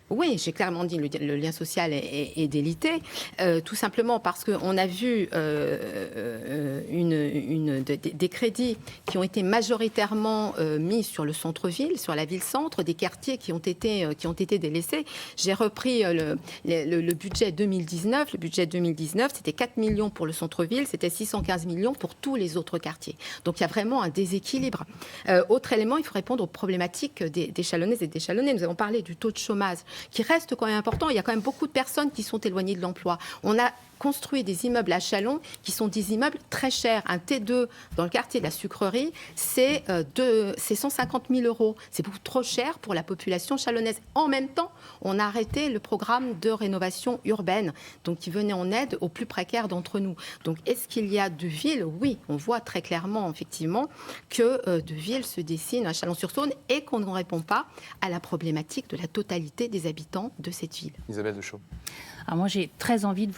Oui, j'ai clairement dit le lien social est délité, tout simplement parce qu'on a vu des crédits qui ont été majoritairement mis sur le centre-ville, sur la ville-centre, des quartiers qui ont été délaissés. J'ai repris le budget 2019. Le budget 2019, c'était 4 millions pour le centre-ville, c'était 615 millions pour tous les autres quartiers. Donc il y a vraiment un déséquilibre. Autre élément, il faut répondre aux problématiques des Chalonnaises et des Chalonnais. Nous avons parlé du taux de chômage, qui reste quand même important. Il y a quand même beaucoup de personnes qui sont éloignées de l'emploi. On a construit des immeubles à Châlons qui sont des immeubles très chers. Un T2 dans le quartier de la Sucrerie, c'est 150 000 euros. C'est beaucoup trop cher pour la population chalonnaise. En même temps, on a arrêté le programme de rénovation urbaine, donc qui venait en aide aux plus précaires d'entre nous. Donc, est-ce qu'il y a de villes? Oui, on voit très clairement, effectivement, que de villes se dessinent à Chalon-sur-Saône et qu'on ne répond pas à la problématique de la totalité des habitants de cette ville. Isabelle Deschaux. Alors moi, j'ai très envie de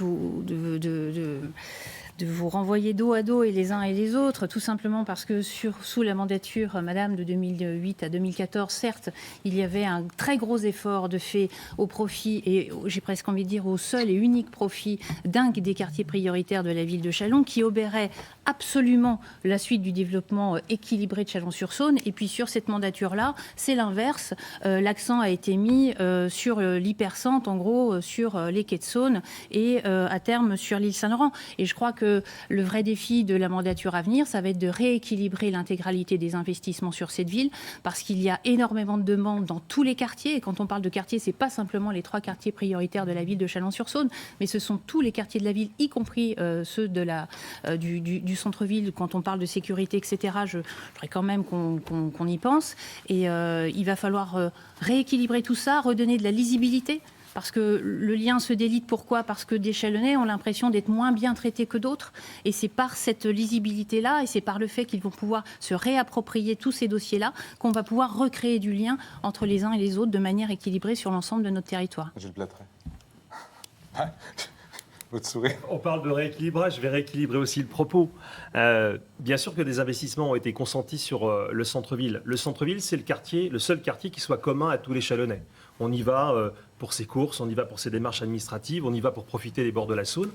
vous renvoyer dos à dos et les uns et les autres, tout simplement parce que sous la mandature, madame, de 2008 à 2014, certes, il y avait un très gros effort de fait au profit, et j'ai presque envie de dire au seul et unique profit des quartiers prioritaires de la ville de Châlons, qui obérait absolument la suite du développement équilibré de Chalon-sur-Saône. Et puis sur cette mandature-là, c'est l'inverse. L'accent a été mis sur l'hypercentre, en gros, sur les quais de Saône et à terme sur l'île Saint-Laurent. Et je crois que le vrai défi de la mandature à venir, ça va être de rééquilibrer l'intégralité des investissements sur cette ville, parce qu'il y a énormément de demandes dans tous les quartiers. Et quand on parle de quartiers, c'est pas simplement les 3 quartiers prioritaires de la ville de Chalon-sur-Saône, mais ce sont tous les quartiers de la ville, y compris ceux de du centre-ville. Quand on parle de sécurité, etc., je voudrais quand même qu'on y pense. Et il va falloir rééquilibrer tout ça, redonner de la lisibilité. Parce que le lien se délite. Pourquoi? Parce que des Chalonnais ont l'impression d'être moins bien traités que d'autres. Et c'est par cette lisibilité-là et c'est par le fait qu'ils vont pouvoir se réapproprier tous ces dossiers-là qu'on va pouvoir recréer du lien entre les uns et les autres de manière équilibrée sur l'ensemble de notre territoire. Gilles Plattret. Votre sourire. On parle de rééquilibrage, je vais rééquilibrer aussi le propos. Bien sûr que des investissements ont été consentis sur le centre-ville. Le centre-ville, c'est le seul quartier qui soit commun à tous les Chalonnais. On y va pour ses courses, on y va pour ses démarches administratives, on y va pour profiter des bords de la Saône.